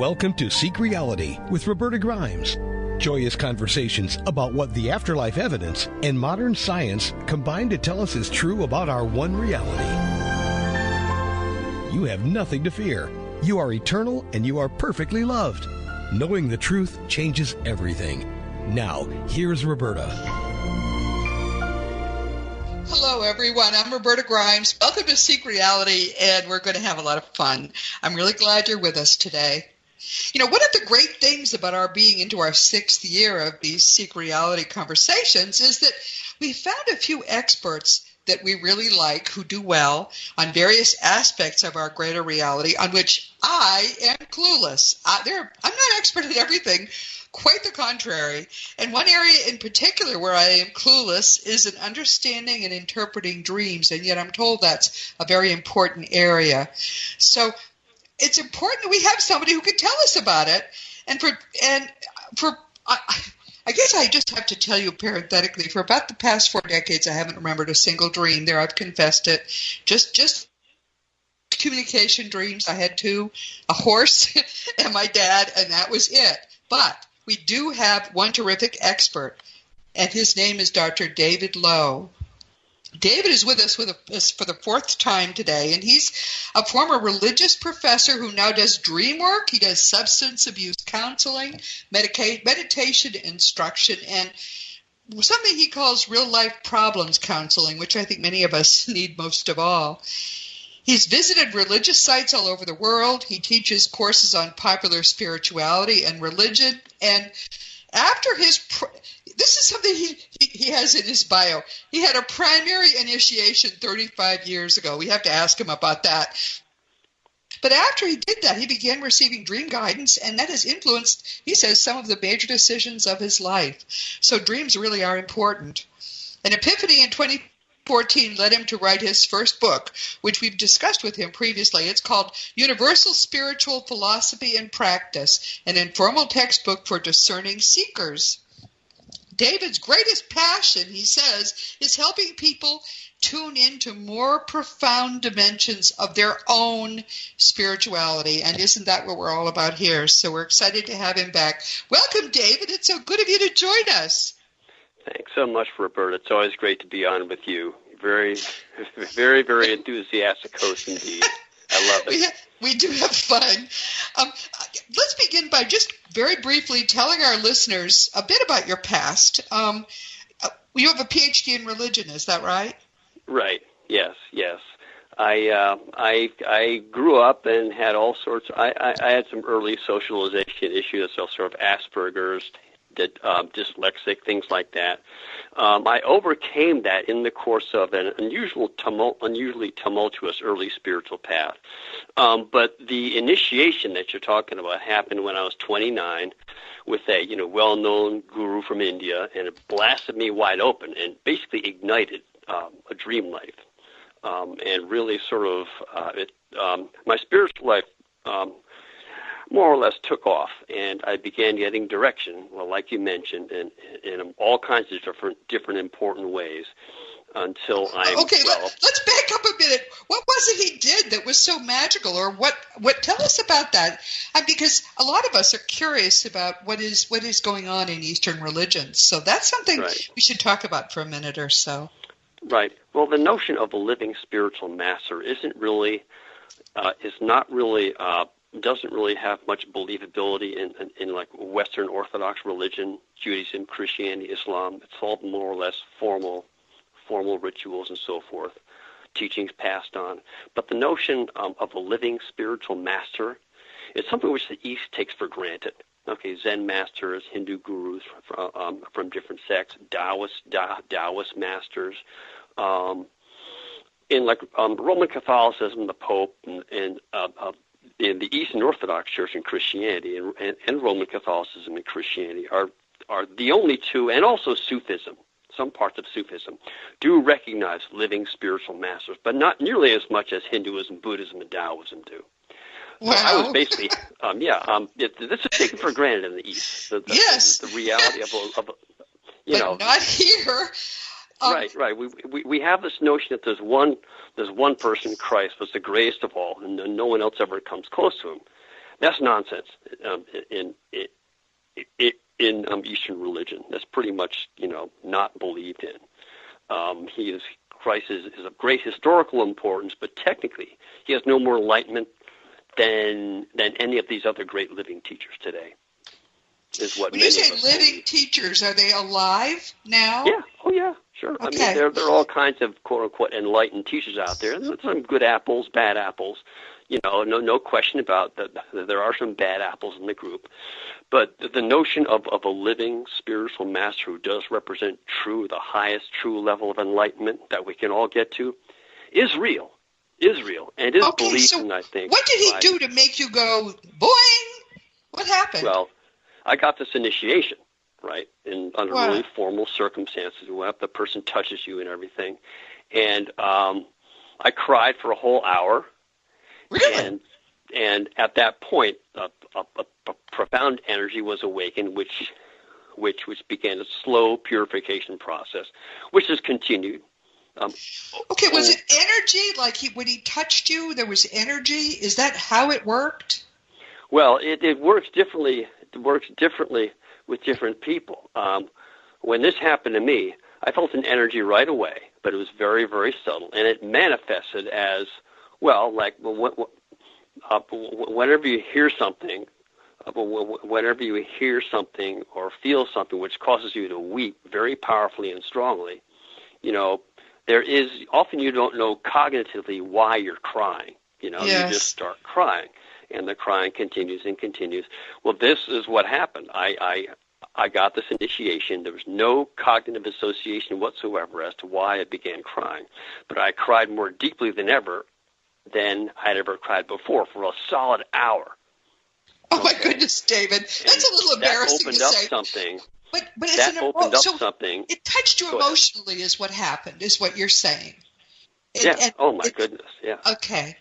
Welcome to Seek Reality with Roberta Grimes. Joyous conversations about what the afterlife evidence and modern science combine to tell us is true about our one reality. You have nothing to fear. You are eternal and you are perfectly loved. Knowing the truth changes everything. Now, here's Roberta. Hello, everyone. I'm Roberta Grimes. Welcome to Seek Reality, and we're going to have a lot of fun. I'm really glad you're with us today. You know, one of the great things about our being into our 6th year of these Seek Reality conversations is that we found a few experts that we really like who do well on various aspects of our greater reality on which I am clueless. I'm not expert at everything. Quite the contrary. And one area in particular where I am clueless is in understanding and interpreting dreams, and yet I'm told that's a very important area. So it's important that we have somebody who can tell us about it. I guess I just have to tell you parenthetically, for about the past 4 decades, I haven't remembered a single dream. There, I've confessed it. Just communication dreams. I had 2, a horse and my dad, and that was it. But we do have one terrific expert, and his name is Dr. David Lowe. David is with us for the 4th time today, and he's a former religious professor who now does dream work. He does substance abuse counseling, meditation instruction, and something he calls real-life problems counseling, which I think many of us need most of all. He's visited religious sites all over the world. He teaches courses on popular spirituality and religion. And after this is something he has in his bio. He had a primary initiation 35 years ago. We have to ask him about that. But after he did that, he began receiving dream guidance, and that has influenced, he says, some of the major decisions of his life. So dreams really are important. An epiphany in 2014 led him to write his first book, which we've discussed with him previously. It's called Universal Spiritual Philosophy and Practice, an informal textbook for discerning seekers. David's greatest passion, he says, is helping people tune into more profound dimensions of their own spirituality. And isn't that what we're all about here? So we're excited to have him back. Welcome, David. It's so good of you to join us. Thanks so much, Roberta. It's always great to be on with you. Very, very, very enthusiastic host indeed. I love it. We do have fun. Let's begin by just very briefly telling our listeners a bit about your past. You have a PhD in religion, is that right? Right. Yes. I grew up and had all sorts. I had some early socialization issues, so sort of Asperger's, dyslexic, things like that. I overcame that in the course of an unusually tumultuous early spiritual path. But the initiation that you're talking about happened when I was 29 with a well-known guru from India, and it blasted me wide open and basically ignited a dream life, and really sort of my spiritual life more or less took off, and I began getting direction, well, like you mentioned, in all kinds of different important ways until I... Okay, let's back up a minute. What was it he did that was so magical, or what tell us about that? Because a lot of us are curious about what is going on in Eastern religions, so that's something we should talk about for a minute or so. Right. Well, the notion of a living spiritual master doesn't really have much believability in like Western Orthodox religion, Judaism, Christianity, Islam. It's all more or less formal rituals and so forth, teachings passed on. But the notion of a living spiritual master is something which the East takes for granted. Okay, Zen masters, Hindu gurus from different sects, Taoist masters. In like Roman Catholicism, the Pope, and in the Eastern Orthodox Church and Christianity, and Roman Catholicism and Christianity are the only two, and also Sufism, some parts of Sufism, do recognize living spiritual masters, but not nearly as much as Hinduism, Buddhism, and Taoism do. Wow. So I was basically, this is taken for granted in the East. Yes. The reality of not here. Right. We have this notion that there's one person, Christ, was the greatest of all, and no one else ever comes close to him. That's nonsense in Eastern religion. That's pretty much, not believed in. Christ is of great historical importance, but technically he has no more enlightenment than any of these other great living teachers today. Is what when you say living teachers, are they alive now? Yeah. Oh, yeah. Sure. Okay. I mean, there are all kinds of quote unquote enlightened teachers out there. There's some good apples, bad apples. No question about that. There are some bad apples in the group, but the notion of a living spiritual master who does represent the highest true level of enlightenment that we can all get to, is real, and is believed in. I think. What did he do to make you go boing? What happened? Well, I got this initiation, right, under really formal circumstances. When the person touches you and everything, and I cried for a whole hour. Really? And at that point, a profound energy was awakened, which began a slow purification process, which has continued. Was it energy? Like when he touched you, there was energy? Is that how it worked? Well, it works differently. It works differently with different people. When this happened to me, I felt an energy right away, but it was very, very subtle, and it manifested as whenever you hear something, or feel something which causes you to weep very powerfully and strongly, there is often you don't know cognitively why you're crying. Yes. You just start crying, and the crying continues and continues. Well, this is what happened. I got this initiation. There was no cognitive association whatsoever as to why I began crying, but I cried more deeply than ever than I'd ever cried before for a solid hour. Oh my goodness, David, that's a little embarrassing to say. That opened up something. But it's opened up something. It touched you emotionally, is what happened, is what you're saying. Oh my goodness. Yeah. Okay.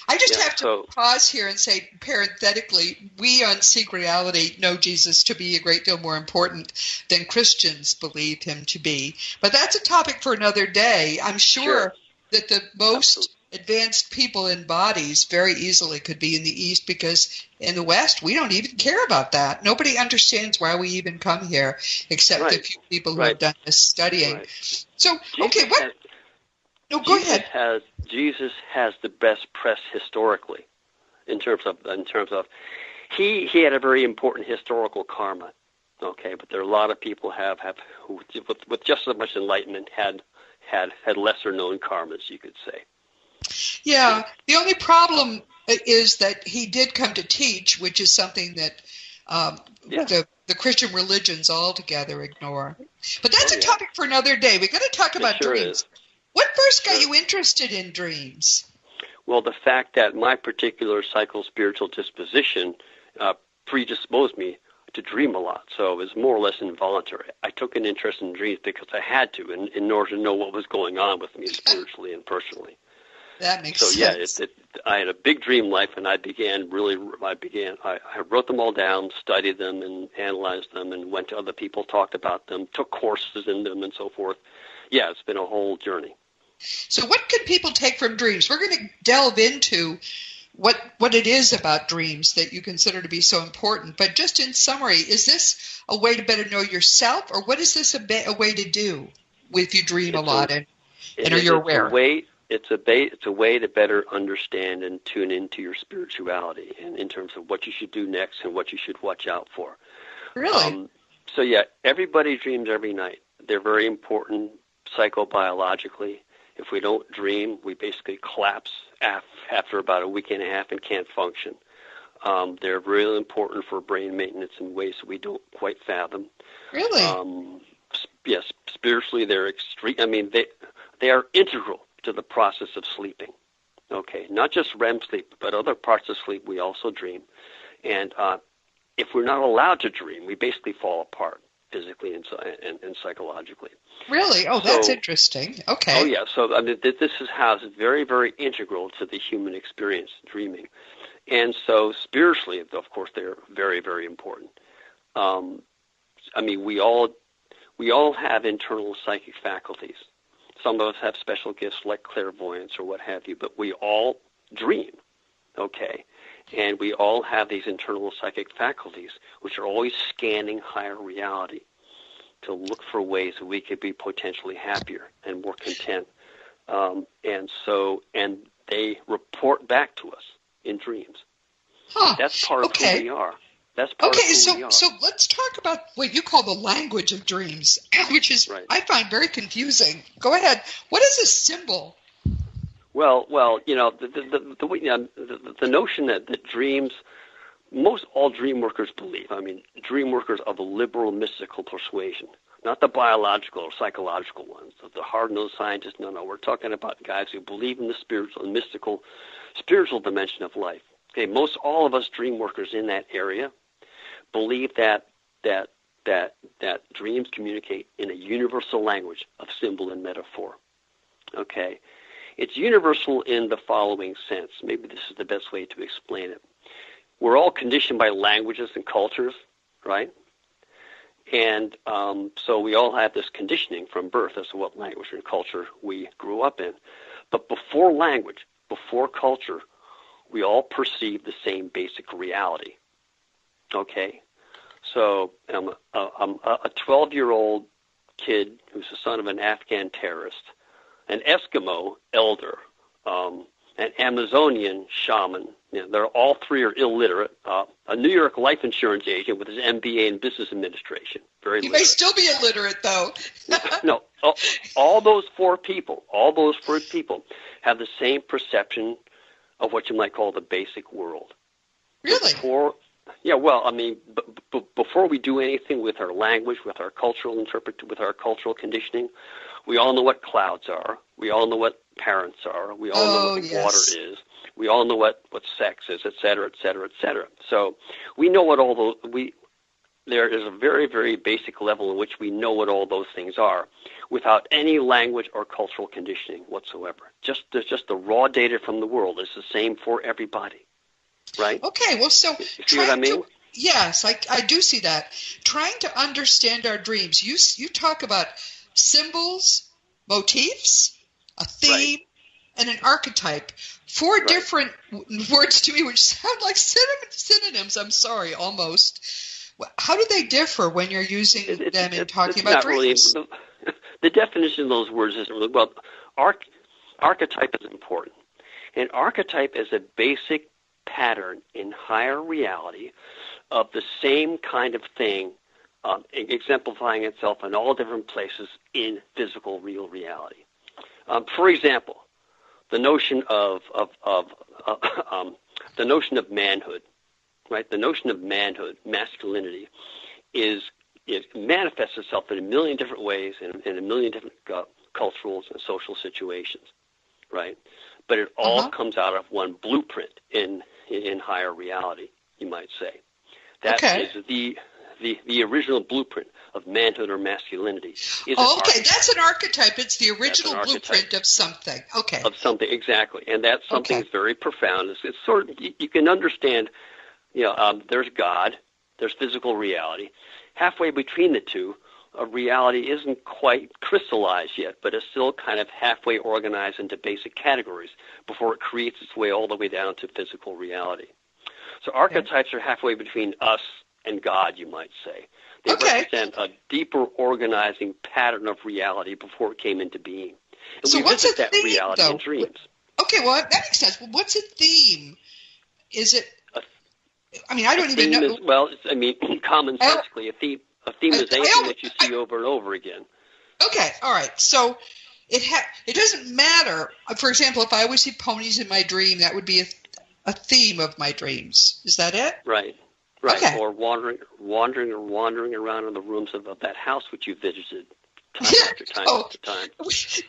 I just have to pause here and say, parenthetically, we on Seek Reality know Jesus to be a great deal more important than Christians believe him to be. But that's a topic for another day. I'm sure that the most advanced people in bodies very easily could be in the East, because in the West, we don't even care about that. Nobody understands why we even come here, except a few people who have done this studying. Right. So, okay, what? Go ahead. Jesus has the best press historically, in terms of he had a very important historical karma. Okay, but there are a lot of people who with just as much enlightenment had lesser known karmas, you could say. Yeah, the only problem is that he did come to teach, which is something that the Christian religions altogether ignore. But that's a topic for another day. We're going to talk about dreams. What first got you interested in dreams? Well, the fact that my particular psycho-spiritual disposition predisposed me to dream a lot, so it was more or less involuntary. I took an interest in dreams because I had to, in order to know what was going on with me spiritually and personally. That makes sense. So I had a big dream life, and I wrote them all down, studied them, and analyzed them, and went to other people, talked about them, took courses in them, and so forth. Yeah, it's been a whole journey. So what could people take from dreams? We're going to delve into what it is about dreams that you consider to be so important. But just in summary, is this a way to better know yourself, or what is this a way to do if you dream a lot and are you aware? It's a way to better understand and tune into your spirituality, and in terms of what you should do next and what you should watch out for. Really? Everybody dreams every night. They're very important psychobiologically. If we don't dream, we basically collapse after about a week and a half and can't function. They're really important for brain maintenance in ways that we don't quite fathom. Really? Yes, spiritually they're extreme. I mean, they are integral to the process of sleeping. Okay, not just REM sleep, but other parts of sleep we also dream. And if we're not allowed to dream, we basically fall apart physically and psychologically. Really? Oh, that's interesting. Okay. Oh, yeah. So this is how it's very, very integral to the human experience, dreaming. And so spiritually, of course, they're very, very important. We all have internal psychic faculties. Some of us have special gifts like clairvoyance or what have you, but we all dream, okay? And we all have these internal psychic faculties, which are always scanning higher reality to look for ways that we could be potentially happier and more content. And they report back to us in dreams. Huh. That's part of who we are. That's part of who we are. So let's talk about what you call the language of dreams, which is right. I find very confusing. Go ahead. What is a symbol? Well, the notion that the dreams, most all dream workers believe. I mean, dream workers of a liberal mystical persuasion, not the biological or psychological ones, the hard-nosed scientists. No, we're talking about guys who believe in the spiritual and mystical, spiritual dimension of life. Okay, most all of us dream workers in that area believe that dreams communicate in a universal language of symbol and metaphor. Okay. It's universal in the following sense. Maybe this is the best way to explain it. We're all conditioned by languages and cultures, right? And so we all have this conditioning from birth as to what language and culture we grew up in. But before language, before culture, we all perceive the same basic reality. Okay? So I'm a 12-year-old kid who's the son of an Afghan terrorist, an Eskimo elder, an Amazonian shaman. You know, they're all three are illiterate. A New York life insurance agent with his MBA in business administration. Very literate. May still be illiterate, though. No, all those four people have the same perception of what you might call the basic world. Really? Before we do anything with our language, with our cultural with our cultural conditioning, we all know what clouds are. We all know what parents are. We all know what water is. We all know what sex is, et cetera, et cetera, et cetera. So we know what all those there is a very, very basic level in which we know what all those things are without any language or cultural conditioning whatsoever. There's just the raw data from the world. It's the same for everybody, right? Okay, well, so you see what I mean? Yes, I do see that. Trying to understand our dreams, you talk about symbols, motifs, a theme, right, and an archetype. Four right, different words to me which sound like synonyms, I'm sorry, almost. How do they differ when you're using them in talking about dreams? Really, the definition of those words isn't really, well, archetype is important. An archetype is a basic pattern in higher reality of the same kind of thing exemplifying itself in all different places in physical real reality. For example, the notion of manhood, right? The notion of manhood, masculinity, it manifests itself in a million different ways in a million different cultural and social situations, right? But it all comes out of one blueprint in higher reality, you might say. That is the original blueprint of manhood or masculinity. That's an archetype. It's the original blueprint of something. Okay. Of something, exactly. And that something is very profound. It's sort of, you can understand, there's God, there's physical reality. Halfway between the two, a reality isn't quite crystallized yet, but it's still kind of halfway organized into basic categories before it creates its way all the way down to physical reality. So archetypes are halfway between us and God, you might say. They represent a deeper organizing pattern of reality before it came into being. And so we what's visit a that theme, reality though? in dreams. Okay, well, that makes sense. Well, what's a theme? Is it... I don't even know. Commonsensically, a theme is anything that you see over and over again. Okay, all right. So it doesn't matter. For example, if I always see ponies in my dream, that would be a theme of my dreams. Is that it? Right. Okay. Or wandering around in the rooms of that house which you visited time after time after time.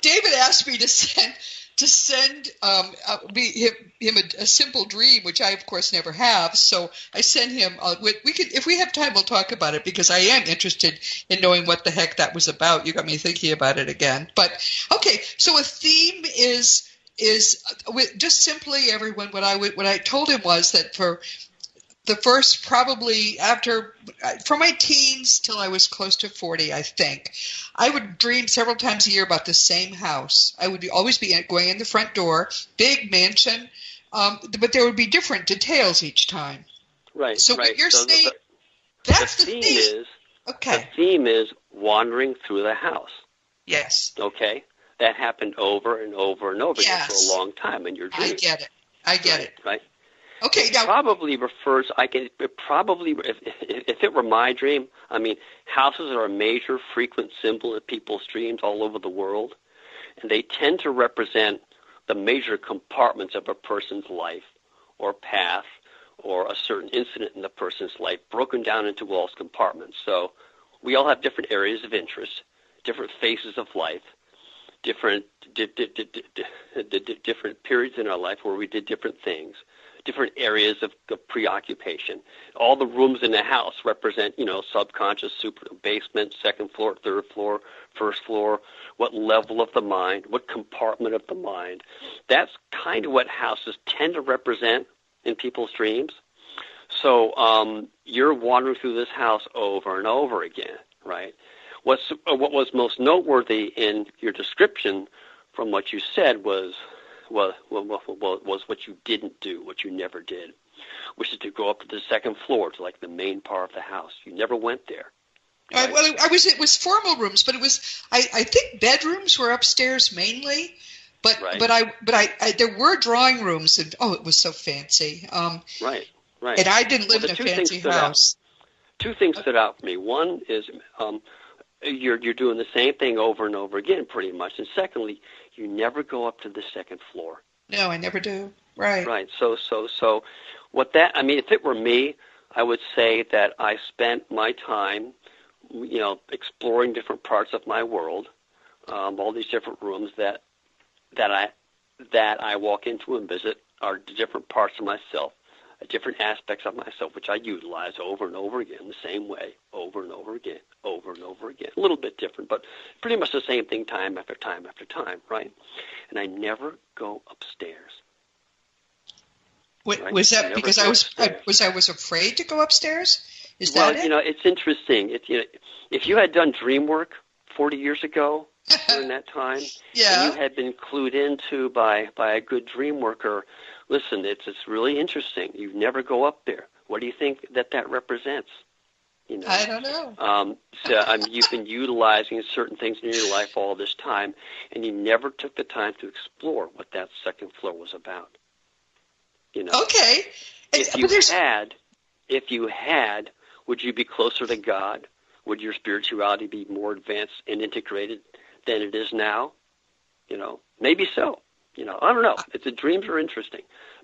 David asked me to send him a simple dream, which I of course never have. So I sent him. If we have time, we'll talk about it because I am interested in knowing what the heck that was about. You got me thinking about it again. But okay, so a theme is just simply everyone. What I told him was that for the first probably from my teens till I was close to 40, I think, I would dream several times a year about the same house. I would always be going in the front door, big mansion, but there would be different details each time. Right. So right. what you're so saying, that's the theme theme. is Okay. the theme is wandering through the house. Yes. Okay, that happened over and over and over again for Yes. a long time in your dream. I get it. I get it. Right. Okay. It Now, probably refers. If it were my dream, I mean, houses are a major, frequent symbol in people's dreams all over the world, and they tend to represent the major compartments of a person's life or path or a certain incident in the person's life broken down into all its compartments. So we all have different areas of interest, different phases of life, different periods in our life where we did different things, different areas of preoccupation. All the rooms in the house represent, subconscious, basement, second floor, third floor, first floor, what level of the mind, what compartment of the mind. That's kind of what houses tend to represent in people's dreams. So you're wandering through this house over and over again, right? What was most noteworthy in your description from what you said was what you didn't do, what you never did, which is to go up to the second floor to like the main part of the house. You never went there. Right? well, it was formal rooms, but it was I think bedrooms were upstairs mainly, but Right. but I there were drawing rooms, and it was so fancy. Right. And I didn't live Well, in a the two things fancy stood out. house. Two things stood out for me. One is you're doing the same thing over and over again, pretty much. And secondly, you never go up to the second floor. No, I never do. Right. Right. So if it were me, I would say that I spent my time, exploring different parts of my world, all these different rooms that I walk into and visit are different parts of myself. Different aspects of myself, which I utilize over and over again, the same way, over and over again, over and over again. A little bit different, but pretty much the same thing time after time after time, right? And I never go upstairs. Right? Was that because I was afraid to go upstairs? Is that it? It's interesting. If you had done dream work 40 years ago during that time, yeah. and you had been clued into by a good dream worker, listen, it's really interesting. You never go up there. What do you think that represents? I don't know. You've been utilizing certain things in your life all this time, and you never took the time to explore what that second floor was about. Okay. If you had, would you be closer to God? Would your spirituality be more advanced and integrated than it is now? Maybe so. I don't know. The dreams are interesting.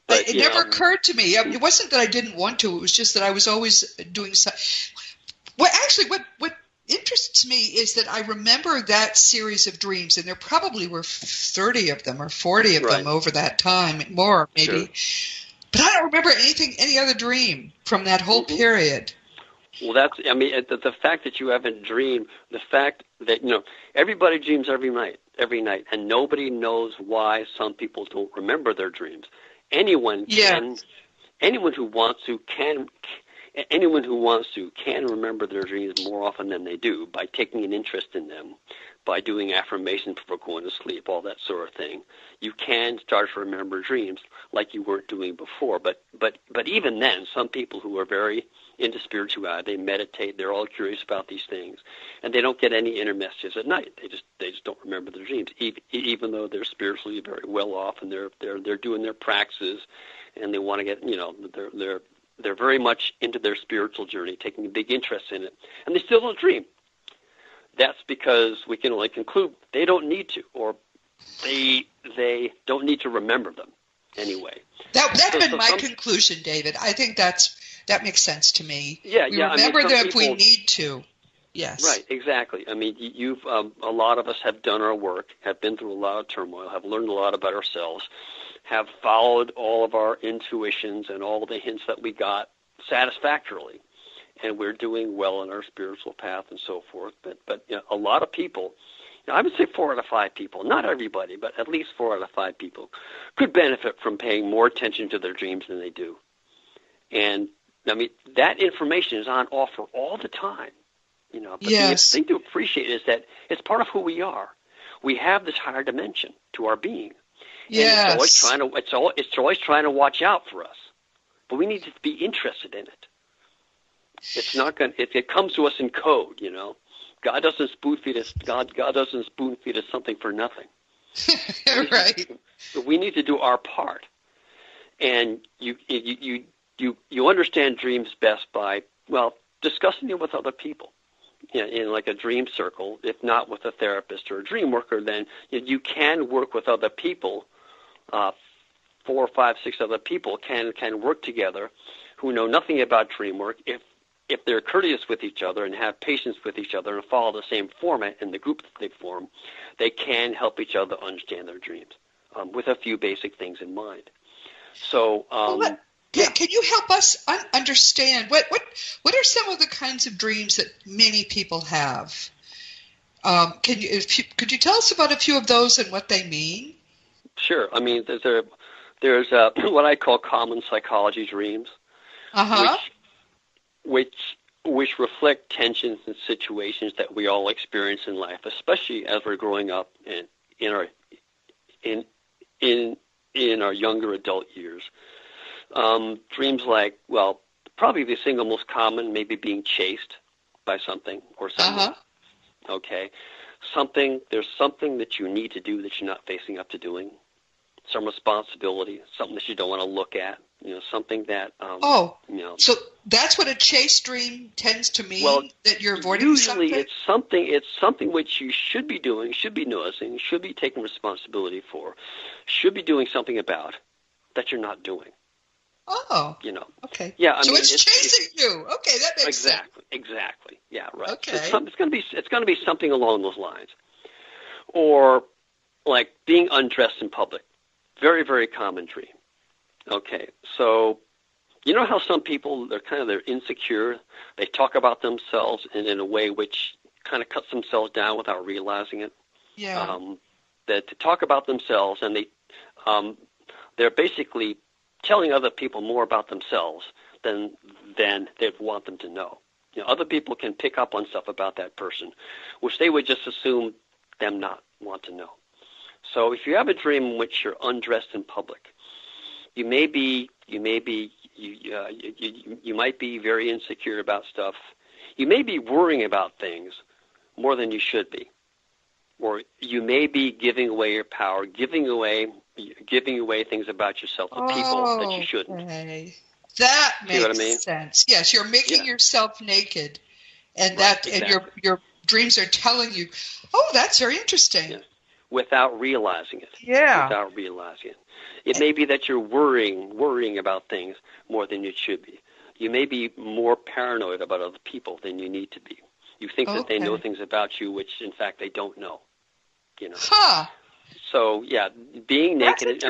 But it never occurred to me. It wasn't that I didn't want to. It was just that I was always doing something. Well, actually, what interests me is that I remember that series of dreams, and there probably were 30 of them or 40 of them over that time, more maybe. Sure. But I don't remember any other dream from that whole period. Well, the fact that you haven't dreamed, the fact that, everybody dreams every night, and nobody knows why some people don't remember their dreams. Anyone who wants to can remember their dreams more often than they do by taking an interest in them, by doing affirmations before going to sleep, all that sort of thing. You can start to remember dreams like you weren't doing before. But even then, some people who are very into spirituality, they meditate, they're all curious about these things, and they don't get any inner messages at night. They just don't remember their dreams, even though they're spiritually very well off and they're doing their practices, and they want to get they're very much into their spiritual journey, taking a big interest in it, and they still don't dream. That's because we can only conclude they don't need to, or they don't need to remember them anyway. That's been my conclusion, David. I think that makes sense to me. We remember them if we need to. Yes. Right, exactly. You've a lot of us have done our work, have been through a lot of turmoil, have learned a lot about ourselves, have followed all of our intuitions and all the hints that we got satisfactorily, and we're doing well in our spiritual path and so forth. But a lot of people, I would say 4 out of 5 people, not everybody, but at least 4 out of 5 people, could benefit from paying more attention to their dreams than they do. And that information is on offer all the time. But the thing to appreciate is that it's part of who we are. We have this higher dimension to our being, Yes. And it's always trying to watch out for us. But we need to be interested in it. It's not going. It comes to us in code, you know. God doesn't spoon feed us. God doesn't spoon feed us something for nothing. Right. We need to do our part. And you understand dreams best by, well, discussing it with other people. In like a dream circle, if not with a therapist or a dream worker, then you can work with other people. 4 or 5, 6 other people can work together who know nothing about dream work. If they're courteous with each other and have patience with each other and follow the same format in the group that they form, they can help each other understand their dreams with a few basic things in mind. So, can you help us understand what are some of the kinds of dreams that many people have? Could you tell us about a few of those and what they mean? Sure. I mean, there's what I call common psychology dreams, which reflect tensions and situations that we all experience in life, especially as we're growing up in our younger adult years. Dreams like, well, probably the single most common, maybe being chased by something or someone. Okay, there's something that you need to do that you're not facing up to doing. Some responsibility, something that you don't want to look at, something that, So that's what a chase dream tends to mean, well, that you're avoiding usually something? it's something which you should be doing, should be noticing, should be taking responsibility for, should be doing something about, that you're not doing. Oh. Okay. Yeah, so it's chasing you. Okay, that makes sense. Exactly. Yeah, right. Okay. So it's going to be something along those lines. Or like being undressed in public. Very, very common dream. Okay, so you know how some people, they're insecure. They talk about themselves in a way which kind of cuts themselves down without realizing it. Yeah. That to talk about themselves, and they're basically telling other people more about themselves than they'd want them to know. Other people can pick up on stuff about that person, which they would just assume them not want to know. So if you have a dream in which you're undressed in public, you might be very insecure about stuff. You may be worrying about things more than you should be, or you may be giving away your power, giving away things about yourself to people that you shouldn't. Okay. That makes what I mean? sense. Yes, you're making yourself naked, and exactly. and your dreams are telling you, "Oh, that's very interesting." Yeah. Without realizing it. Yeah. Without realizing it. It may be that you're worrying about things more than you should be. You may be more paranoid about other people than you need to be. You think that they know things about you which, in fact, they don't know. So, yeah, being naked.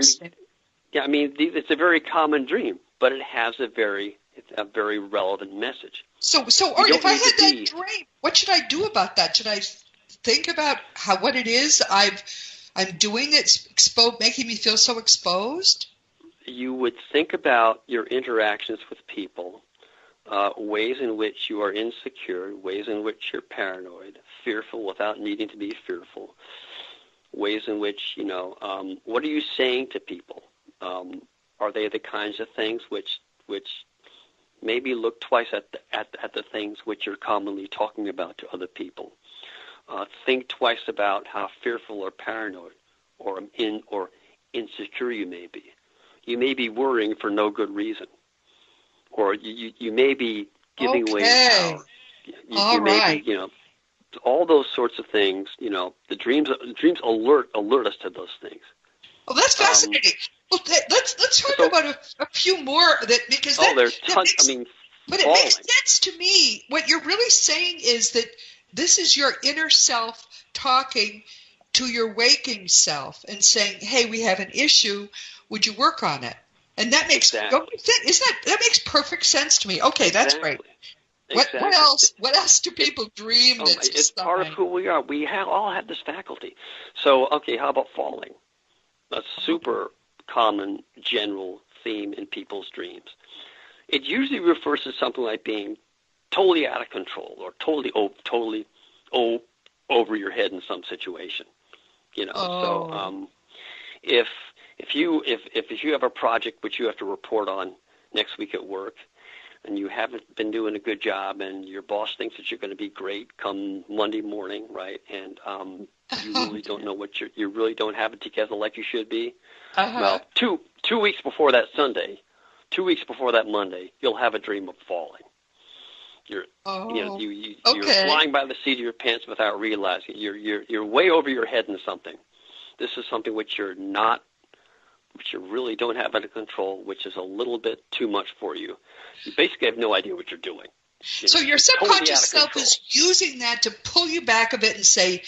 It's a very common dream, but it has a very relevant message. So, Art, if I had that dream, what should I do about that? Should I think about what it is I'm doing that's making me feel so exposed? You would think about your interactions with people, ways in which you are insecure, ways in which you're paranoid, fearful without needing to be fearful, ways in which, what are you saying to people? Are they the kinds of things which maybe look twice at the things which you're commonly talking about to other people? Think twice about how fearful or paranoid or insecure you may be. You may be worrying for no good reason, or you may be giving away your power. You may be, all those sorts of things. The dreams alert us to those things. Oh, that's fascinating. Well, let's talk about a few more because there's tons. But it makes sense to me. What you're really saying is that this is your inner self talking to your waking self and saying, "Hey, we have an issue. Would you work on it?" And that makes that makes perfect sense to me. Okay, that's great. Exactly. What else do people dream? It's part of who we are. We all have this faculty. So, okay, how about falling? A super common general theme in people's dreams. It usually refers to something like being totally out of control or totally over your head in some situation. So if if you have a project which you have to report on next week at work, and you haven't been doing a good job, and your boss thinks that you're going to be great come Monday morning, right? And you really don't know what you really don't have it together like you should be. Well, two weeks before that Sunday, 2 weeks before that Monday, you'll have a dream of falling. You're flying by the seat of your pants without realizing it. You're way over your head in something. This is something which you really don't have under control, which is a little bit too much for you. You basically have no idea what you're doing. So your subconscious self is using that to pull you back a bit and say,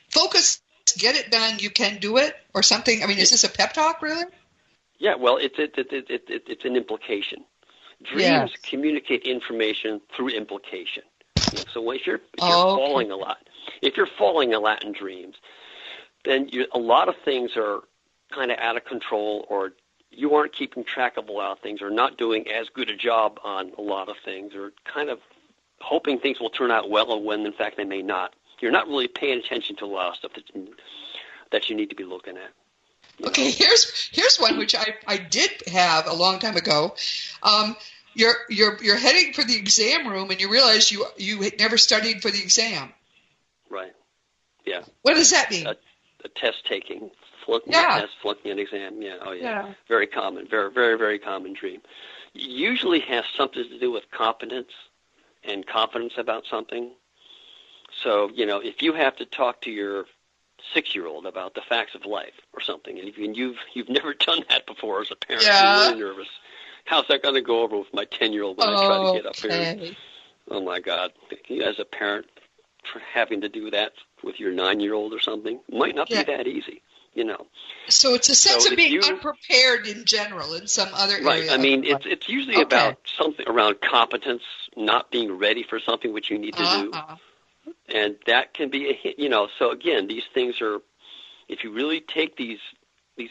focus, get it done, you can do it, or something. I mean, is this a pep talk, really? Yeah, well, it's an implication. Dreams communicate information through implication. So if you're falling a lot in dreams, then a lot of things are kind of out of control, or you aren't keeping track of a lot of things, or not doing as good a job on a lot of things, or kind of hoping things will turn out well when in fact they may not. You're not really paying attention to a lot of stuff that you need to be looking at. Okay, here's one which I did have a long time ago. You're heading for the exam room and you realize you had never studied for the exam. Right. Yeah. What does that mean? A test taking, flunking a test, flunking an exam. Yeah. Oh yeah. Very common. Very, very, very common dream. Usually has something to do with competence and confidence about something. So, if you have to talk to your 6-year-old about the facts of life or something, and you've never done that before as a parent, you're really nervous. How's that going to go over with my 10-year-old when I try to get up here? Oh my God! You as a parent having to do that with your 9-year-old or something might not be that easy, So it's a sense of being unprepared in general in some other area. Right. I mean, it's usually about something around competence, not being ready for something which you need to do. And that can be a hit, So again, these things are, if you really take these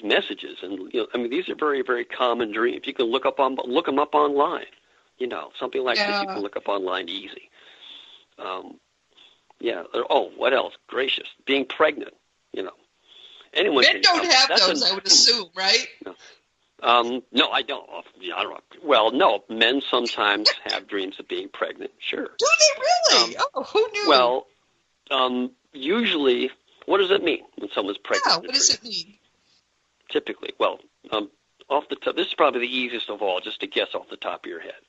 messages, and these are very, very common dreams. You can look them up online. Something like this you can look up online easy. What else? Gracious, being pregnant. Anyone. Men don't have those, I would assume, right? No, I don't. I don't know. Well, no, men sometimes have dreams of being pregnant. Sure. Do they really? Who knew? Well, usually, what does it mean when someone's pregnant? Yeah, what does it mean? Typically, well, off the top, this is probably the easiest of all, just to guess off the top of your head.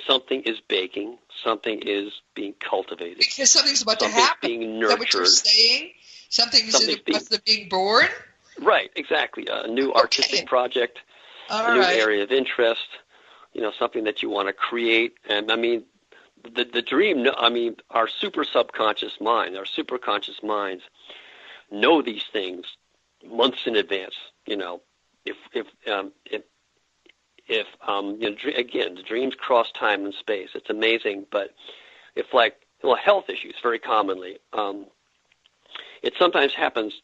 Something is baking. Something is being cultivated. Because something's about to happen. Being nurtured. Is that what you're saying? Something's in the process of being born? Right, exactly. A new artistic project, a new area of interest, something that you want to create. And the dream, our super subconscious mind, our superconscious minds know these things months in advance. Again, the dreams cross time and space. It's amazing, but if health issues very commonly, it sometimes happens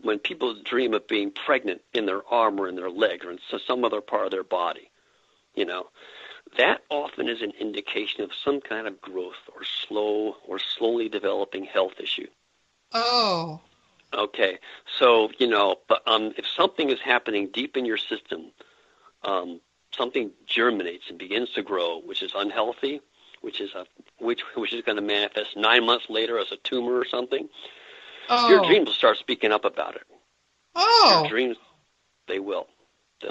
when people dream of being pregnant in their arm or in their leg or in some other part of their body. That often is an indication of some kind of growth or slowly developing health issue. Oh. Okay. So, but if something is happening deep in your system, something germinates and begins to grow, which is unhealthy, which is going to manifest 9 months later as a tumor or something. Your dreams will start speaking up about it. Your dreams, they'll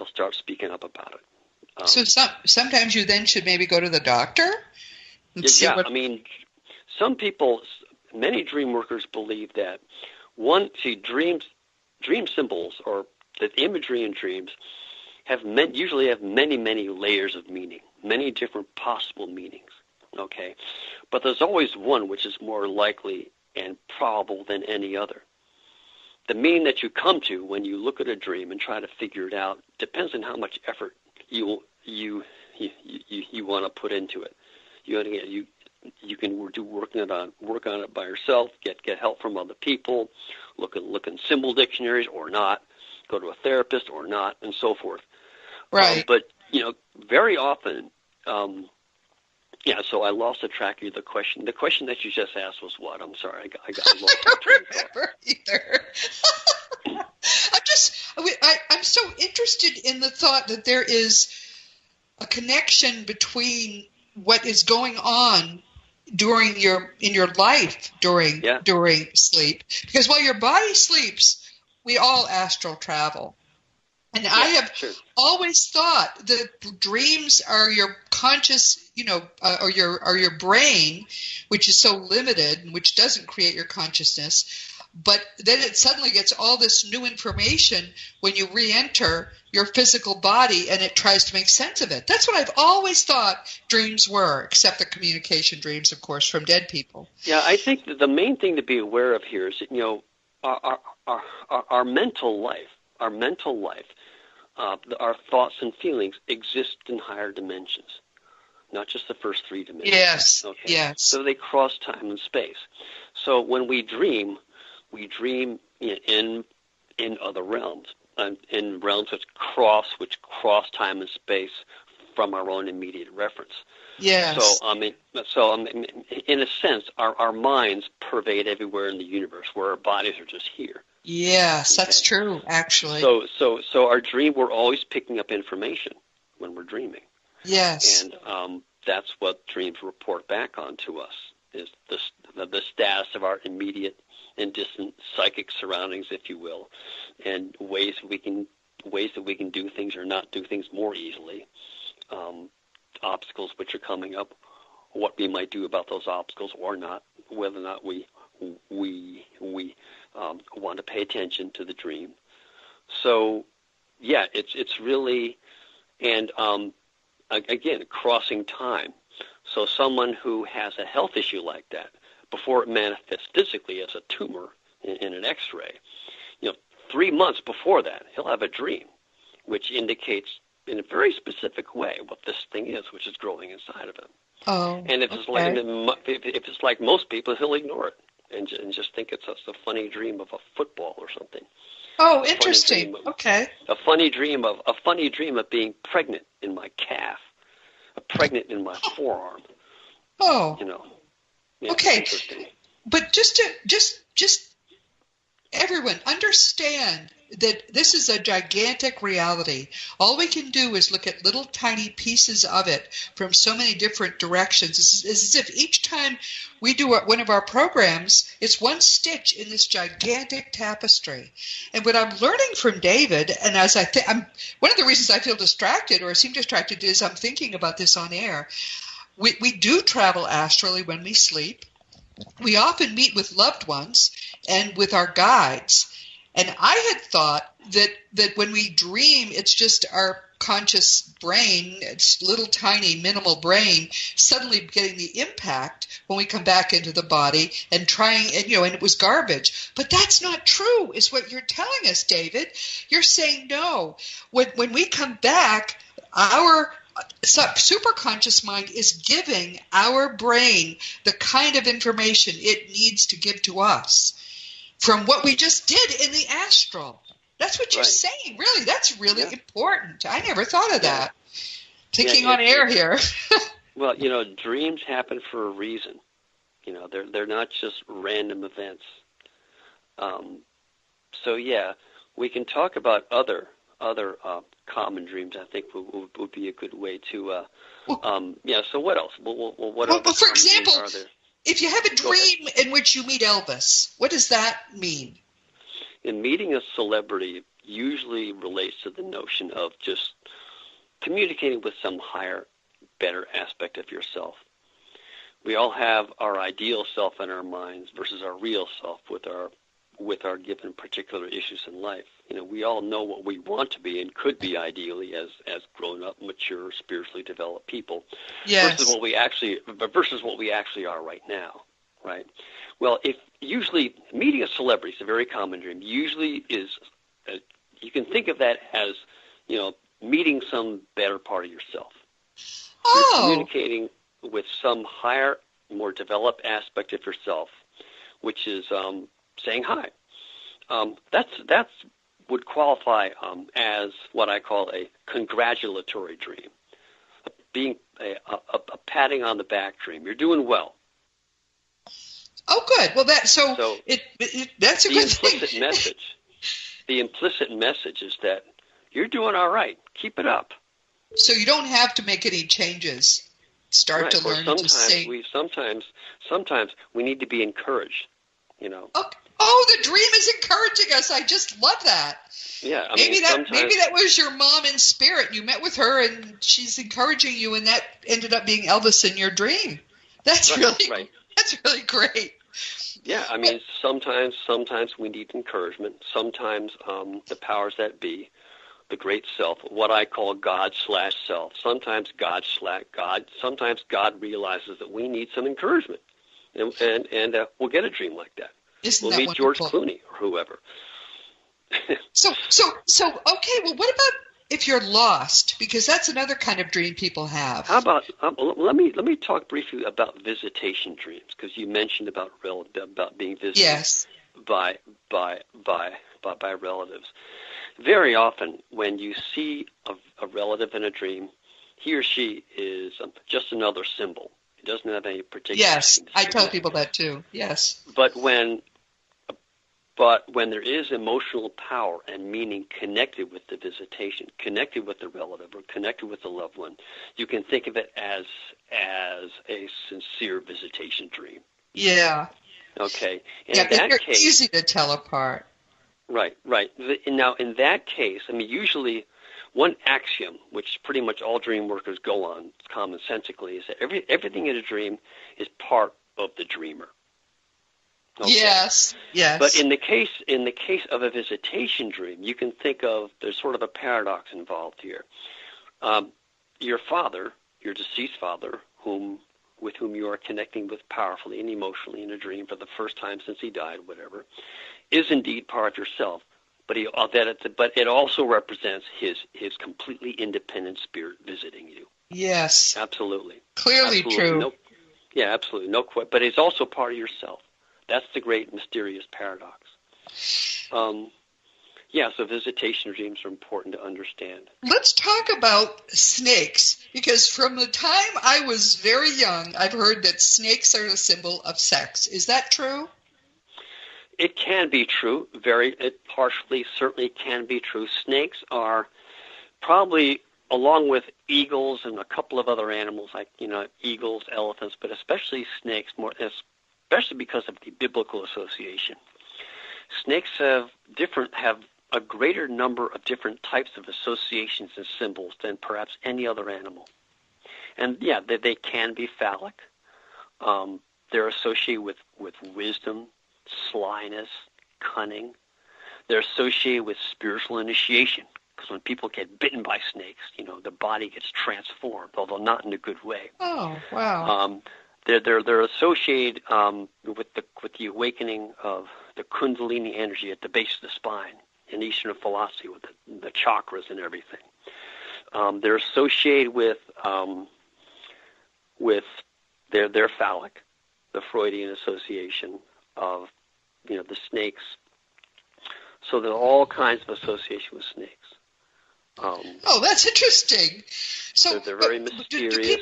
start speaking up about it. So sometimes you then should maybe go to the doctor? Some people, many dream workers believe that dream symbols or the imagery in dreams usually have many, many layers of meaning, many different possible meanings. Okay, but there's always one which is more likely and probable than any other. The meaning that you come to when you look at a dream and try to figure it out depends on how much effort you want to put into it. You can work on it by yourself, get help from other people, look in symbol dictionaries or not, go to a therapist or not, and so forth. Right. But very often. So I lost the track of the question. The question that you just asked was what? I'm sorry, I got lost. I don't remember either. I'm so interested in the thought that there is a connection between what is going on during in your life during sleep, because while your body sleeps, we all astral travel. And I have always thought that dreams are your conscious, or your brain, which is so limited and which doesn't create your consciousness. But then it suddenly gets all this new information when you re-enter your physical body, and it tries to make sense of it. That's what I've always thought dreams were, except the communication dreams, of course, from dead people. Yeah, I think that the main thing to be aware of here is that, our mental life, our thoughts and feelings exist in higher dimensions, not just the first three dimensions. Yes. Okay. Yes. So they cross time and space. So when we dream in other realms, in realms which cross time and space from our own immediate reference. Yes. So in a sense, our minds pervade everywhere in the universe, where our bodies are just here. Yes, that's true, actually. So our dream, we're always picking up information when we're dreaming. Yes. And that's what dreams report back on to us, is the status of our immediate and distant psychic surroundings, if you will, and ways that we can do things or not do things more easily, obstacles which are coming up, what we might do about those obstacles or not, whether or not we want to pay attention to the dream. So, yeah, it's really, and again, crossing time. So someone who has a health issue like that, before it manifests physically as a tumor in an X-ray, 3 months before that, he'll have a dream, which indicates in a very specific way what this thing is, which is growing inside of him. Oh, and if it's like most people, he'll ignore it and just think it's a funny dream of a football or something. Oh, interesting. A funny dream of being pregnant in my calf, pregnant in my forearm. Oh. Yeah, okay. But just everyone understand that this is a gigantic reality. All we can do is look at little tiny pieces of it from so many different directions. It's as if each time we do one of our programs, it's one stitch in this gigantic tapestry. And what I'm learning from David, and as I'm one of the reasons I feel distracted or seem distracted is I'm thinking about this on air. We do travel astrally when we sleep. We often meet with loved ones and with our guides. And I had thought that when we dream, it's just our conscious brain, it's little tiny minimal brain, suddenly getting the impact when we come back into the body and trying, and it was garbage. But that's not true, is what you're telling us, David. You're saying no. When we come back, our superconscious mind is giving our brain the kind of information it needs to give to us from what we just did in the astral. That's what you're saying. Really, that's really important. I never thought of that. Thinking on air here. Well, dreams happen for a reason. They're not just random events. So yeah, we can talk about other common dreams. I think would be a good way to. So what else? What well, for example, are there? If you have a dream in which you meet Elvis, what does that mean? In meeting a celebrity usually relates to the notion of just communicating with some higher, better aspect of yourself. We all have our ideal self in our minds versus our real self with our given particular issues in life. We all know what we want to be and could be ideally as grown-up, mature, spiritually developed people, versus what we actually are right now, right? Well, if usually meeting a celebrity is a very common dream. Usually is you can think of that as meeting some better part of yourself. Oh. You're communicating with some higher, more developed aspect of yourself, which is saying hi. That's would qualify as what I call a congratulatory dream, being a patting on the back dream. You're doing well. Oh, good. Well, that's a good thing. the implicit message is that you're doing all right. Keep it up. So you don't have to make any changes. Start Right. to learn to sing. Sometimes we need to be encouraged. You know. Oh, the dream is encouraging us. I just love that. Yeah. Maybe that was your mom in spirit. You met with her, and she's encouraging you, and that ended up being Elvis in your dream. That's right. That's really great. Yeah, I mean, sometimes we need encouragement. Sometimes the powers that be, the great self, what I call God/self. Sometimes Sometimes God realizes that we need some encouragement, and we'll get a dream like that. We'll meet wonderful? George Clooney or whoever. So okay. Well, what about if you're lost? Because that's another kind of dream people have. How about let me talk briefly about visitation dreams, because you mentioned about being visited Yes. by relatives. Very often, when you see a relative in a dream, he or she is just another symbol. It doesn't have any particular. Yes, I tell people that too. Yes. But when there is emotional power and meaning connected with the visitation, connected with the relative, or connected with the loved one, you can think of it as a sincere visitation dream. Yeah. Okay. And they're easy to tell apart. Right. Now, in that case, I mean, usually one axiom, which pretty much all dream workers go on commonsensically, is that everything in a dream is part of the dreamer. Okay. Yes. But in the case of a visitation dream, you can think of, there's sort of a paradox involved here. Your father, your deceased father, with whom you are connecting with powerfully and emotionally in a dream for the first time since he died, whatever, is indeed part of yourself. But it also represents his completely independent spirit visiting you. Yes. Absolutely. Clearly true. Yeah, absolutely. No question. But it's also part of yourself. That's the great mysterious paradox. So visitation dreams are important to understand. Let's talk about snakes, because from the time I was very young, I've heard that snakes are a symbol of sex. Is that true? It can be true. It partially certainly can be true. Snakes are probably, along with eagles and a couple of other animals like eagles, elephants, but especially snakes, especially because of the biblical association. Snakes have a greater number of different types of associations and symbols than perhaps any other animal. And they can be phallic. They're associated with wisdom, slyness, cunning. They're associated with spiritual initiation, because when people get bitten by snakes, the body gets transformed, although not in a good way. Oh, wow. They're associated with the awakening of the Kundalini energy at the base of the spine in Eastern philosophy, with the chakras and everything. They're associated with their phallic, the Freudian association of the snakes. So there are all kinds of association with snakes. That's interesting. So they're very mysterious.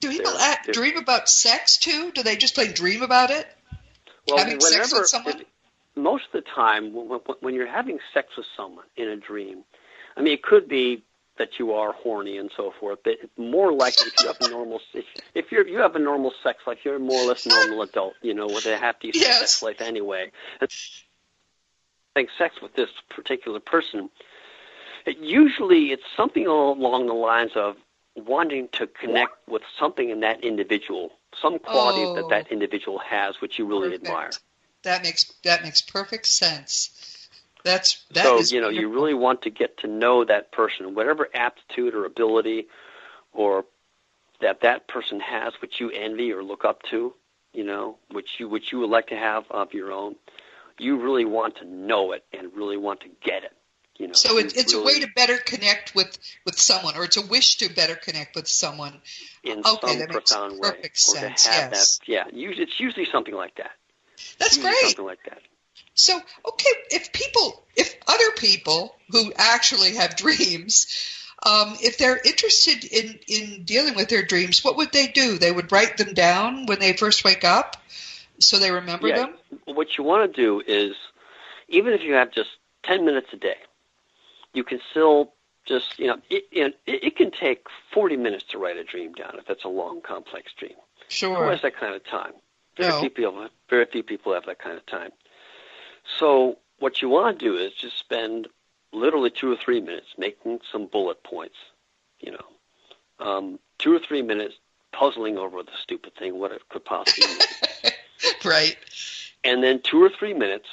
Do people dream about sex too? Do they just plain dream about it? Well, having sex with someone? Most of the time, when you're having sex with someone in a dream, I mean, it could be that you are horny and so forth, but it's more likely if you have you have a normal sex life, you're more or less normal adult, with a happy sex life anyway. And having sex with this particular person, usually it's something along the lines of wanting to connect with something in that individual, some quality that individual has, which you really admire. That makes perfect sense. You really want to get to know that person, whatever aptitude or ability or that person has, which you envy or look up to, which you would like to have of your own. You really want to know it and really want to get it. So it's a way to better connect with someone, or it's a wish to better connect with someone in some profound way. Perfect sense. Or to have that. Yeah, it's usually something like that. That's great. Something like that. So, okay, if other people who actually have dreams, if they're interested in dealing with their dreams, what would they do? They would write them down when they first wake up, so they remember them? What you want to do is, even if you have just 10 minutes a day, you can still just, it can take 40 minutes to write a dream down if it's a long, complex dream. Sure. Who has that kind of time? No. Very few people have that kind of time. So what you want to do is just spend literally 2 or 3 minutes making some bullet points, 2 or 3 minutes puzzling over the stupid thing, what it could possibly mean. Right. And then 2 or 3 minutes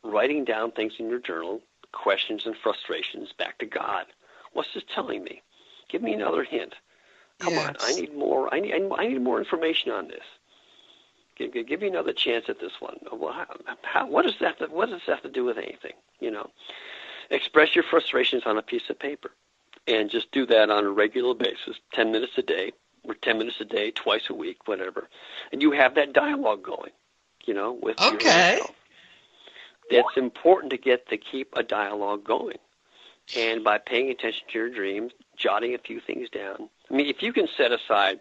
writing down things in your journal, questions and frustrations back to God. What's this telling me? Give me another hint. Come on, I need more. I need more information on this. Give me another chance at this one. Well, what does that have to do with anything? Express your frustrations on a piece of paper, and just do that on a regular basis, 10 minutes a day, or 10 minutes a day, twice a week, whatever. And you have that dialogue going, with yourself. It's important to keep a dialogue going. And by paying attention to your dreams, jotting a few things down. I mean, if you can set aside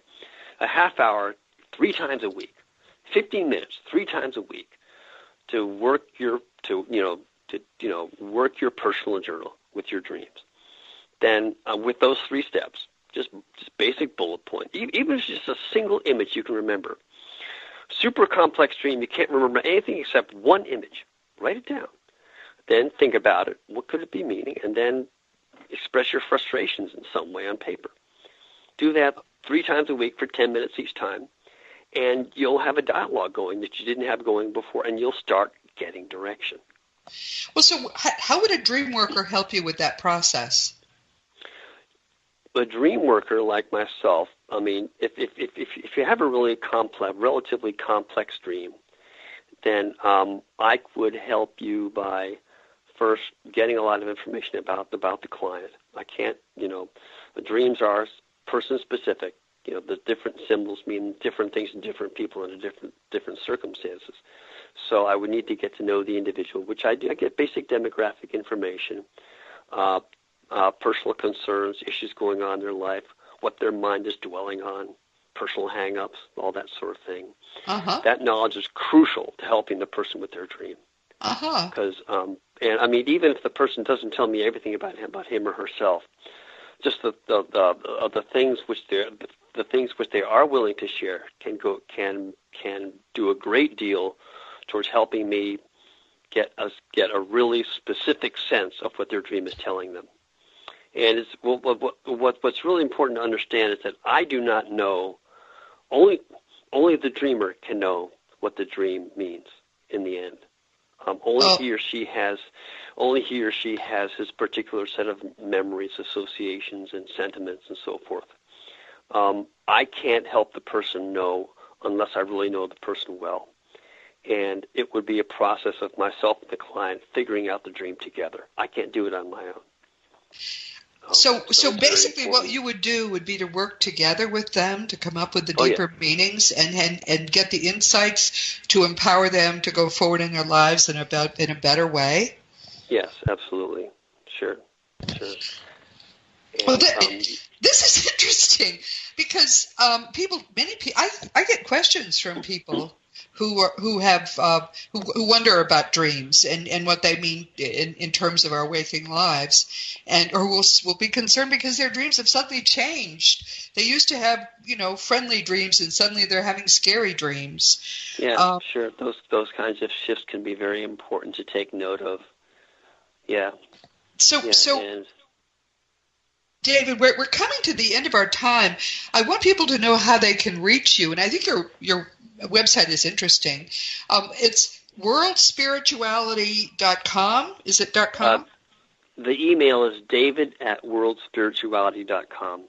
a half hour 3 times a week, 15 minutes 3 times a week to work your work your personal journal with your dreams, then with those 3 steps, just basic bullet point, even if it's just a single image you can remember. Super complex dream, you can't remember anything except one image. Write it down. Then think about it. What could it be meaning? And then express your frustrations in some way on paper. Do that 3 times a week for 10 minutes each time, and you'll have a dialogue going that you didn't have going before, and you'll start getting direction. Well, so how would a dream worker help you with that process? A dream worker like myself, I mean, if you have a relatively complex dream, then I would help you by first getting a lot of information about the client. I can't, the dreams are person-specific. The different symbols mean different things to different people under different circumstances. So I would need to get to know the individual, which I do. I get basic demographic information, personal concerns, issues going on in their life, what their mind is dwelling on, personal hang-ups, all that sort of thing. Uh-huh. That knowledge is crucial to helping the person with their dream. Uh-huh. Because, and I mean, even if the person doesn't tell me everything about him or herself, just the things which they are willing to share can do a great deal towards helping me get a really specific sense of what their dream is telling them. And what's really important to understand is that I do not know. Only the dreamer can know what the dream means in the end. Only he or she has his particular set of memories, associations, and sentiments, and so forth. I can't help the person know unless I really know the person well. And it would be a process of myself and the client figuring out the dream together. I can't do it on my own. So basically what you would do would be to work together with them to come up with the deeper meanings and get the insights to empower them to go forward in their lives in a better way? Yes, absolutely. Sure. And, well, this is interesting because many people, I get questions from people who wonder about dreams and what they mean in terms of our waking lives, or will be concerned because their dreams have suddenly changed. They used to have friendly dreams, and suddenly they're having scary dreams. Yeah, sure. Those kinds of shifts can be very important to take note of. Yeah. So David, we're coming to the end of our time. I want people to know how they can reach you, and I think your website is interesting. It's worldspirituality.com. Is it .com? The email is david@worldspirituality.com.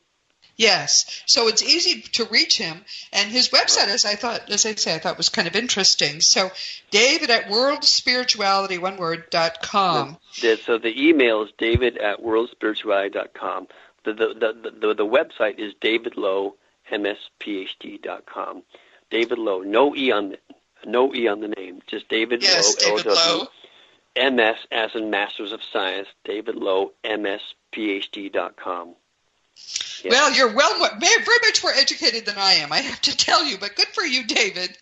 Yes. So it's easy to reach him. And his website, as I thought was kind of interesting. So david@worldspirituality.com. So the email is david@worldspirituality.com. The website is davidlowe.msphd.com. David Lowe, no E on the name, just David Lowe. David Lowe. MS as in Masters of Science, David Lowe, MSPhD.com. Yeah. Well, you're very much more educated than I am, I have to tell you, but good for you, David.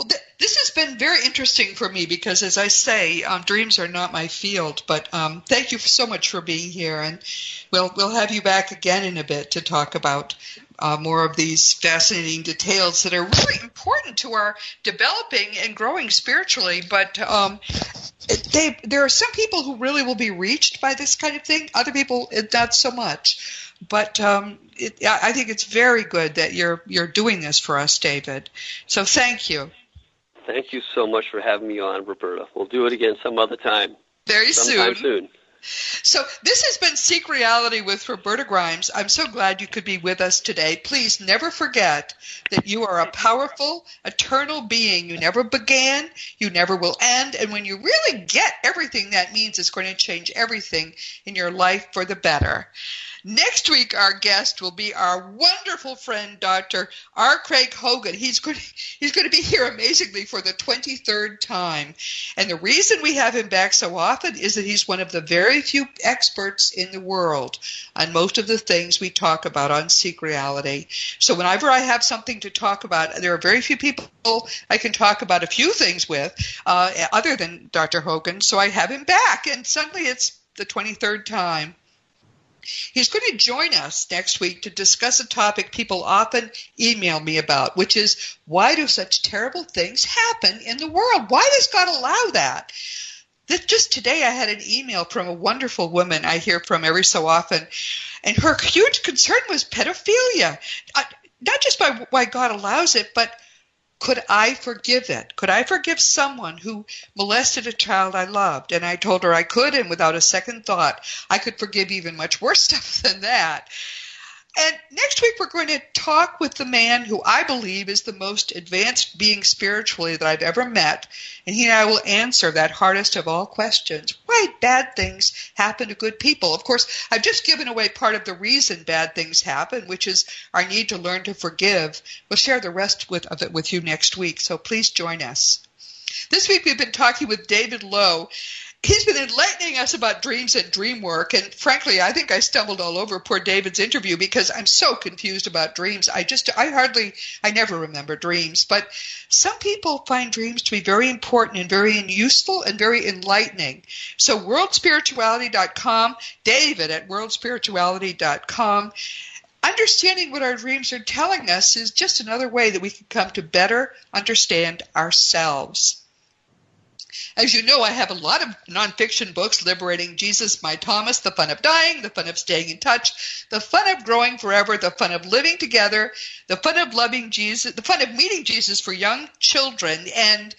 Well, this has been very interesting for me because, as I say, dreams are not my field. But thank you so much for being here, and we'll have you back again in a bit to talk about more of these fascinating details that are really important to our developing and growing spiritually. But there are some people who really will be reached by this kind of thing. Other people, not so much. But I think it's very good that you're doing this for us, David. So thank you. Thank you so much for having me on, Roberta. We'll do it again some other time. Sometime soon. So this has been Seek Reality with Roberta Grimes. I'm so glad you could be with us today. Please never forget that you are a powerful, eternal being. You never began, you never will end, and when you really get everything that means, it's going to change everything in your life for the better. Next week, our guest will be our wonderful friend, Dr. R. Craig Hogan. He's going to be here amazingly for the 23rd time. And the reason we have him back so often is that he's one of the very few experts in the world on most of the things we talk about on Seek Reality. So whenever I have something to talk about, there are very few people I can talk about a few things with other than Dr. Hogan. So I have him back, and suddenly it's the 23rd time. He's going to join us next week to discuss a topic people often email me about, which is, why do such terrible things happen in the world? Why does God allow that? Just today I had an email from a wonderful woman I hear from every so often, and her huge concern was pedophilia. Not just by why God allows it, but could I forgive it? Could I forgive someone who molested a child I loved? And I told her I could, and without a second thought, I could forgive even much worse stuff than that. And next week, we're going to talk with the man who I believe is the most advanced being spiritually that I've ever met. And he and I will answer that hardest of all questions. Why bad things happen to good people? Of course, I've just given away part of the reason bad things happen, which is our need to learn to forgive. We'll share the rest of it with you next week, so please join us. This week, we've been talking with David Lowe. He's been enlightening us about dreams and dream work, and frankly, I think I stumbled all over poor David's interview because I'm so confused about dreams. I never remember dreams, but some people find dreams to be very important and very useful and very enlightening. So worldspirituality.com, David at worldspirituality.com. Understanding what our dreams are telling us is just another way that we can come to better understand ourselves. As you know, I have a lot of nonfiction books: Liberating Jesus, My Thomas, The Fun of Dying, The Fun of Staying in Touch, The Fun of Growing Forever, The Fun of Living Together, The Fun of Loving Jesus, The Fun of Meeting Jesus for Young Children, and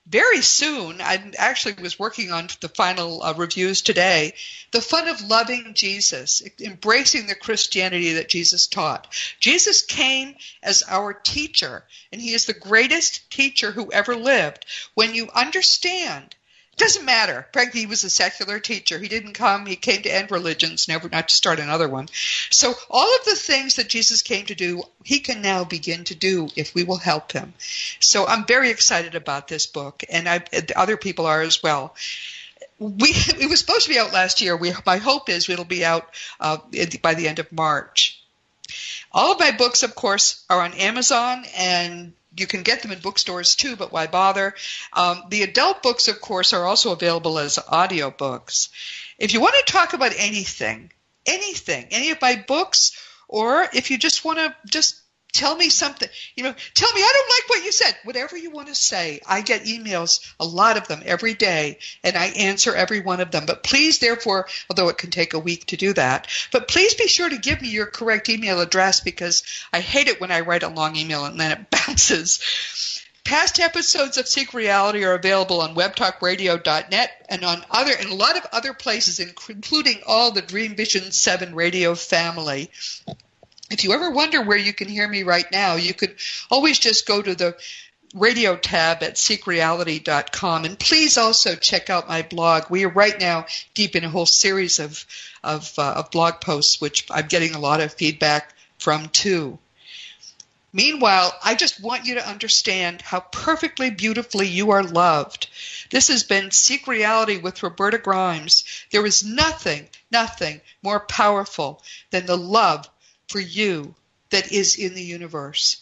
very soon, I actually was working on the final reviews today, The Fun of Loving Jesus, embracing the Christianity that Jesus taught. Jesus came as our teacher, and he is the greatest teacher who ever lived. When you understand, it doesn't matter. Frankly, he was a secular teacher. He didn't come, he came to end religions, not to start another one. So all of the things that Jesus came to do, he can now begin to do if we will help him. So I'm very excited about this book, and other people are as well. It was supposed to be out last year. My hope is it'll be out by the end of March. All of my books, of course, are on Amazon, and you can get them in bookstores too, but why bother? The adult books, of course, are also available as audiobooks. If you want to talk about anything, any of my books, or if you just want to tell me something, tell me I don't like what you said, whatever you want to say. I get emails, a lot of them every day, and I answer every one of them. But please, therefore, although it can take a week to do that, but please be sure to give me your correct email address, because I hate it when I write a long email and then it bounces. Past episodes of Seek Reality are available on webtalkradio.net and on a lot of other places, including all the Dream Vision 7 radio family. If you ever wonder where you can hear me right now, you could always just go to the radio tab at seekreality.com. And please also check out my blog. We are right now deep in a whole series of blog posts, which I'm getting a lot of feedback from too. Meanwhile, I just want you to understand how perfectly, beautifully you are loved. This has been Seek Reality with Roberta Grimes. There is nothing more powerful than the love for you that is in the universe.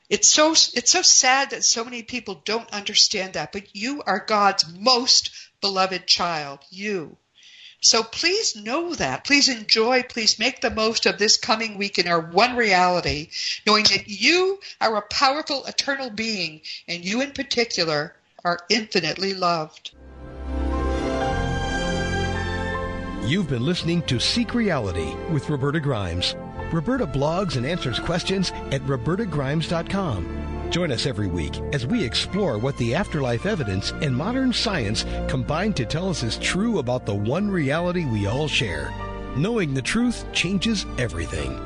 It's so sad that so many people don't understand that, but you are God's most beloved child, you. So please know that. Please enjoy, please make the most of this coming week in our one reality, knowing that you are a powerful, eternal being, and you in particular are infinitely loved. You've been listening to Seek Reality with Roberta Grimes. Roberta blogs and answers questions at robertagrimes.com. Join us every week as we explore what the afterlife evidence and modern science combine to tell us is true about the one reality we all share. Knowing the truth changes everything.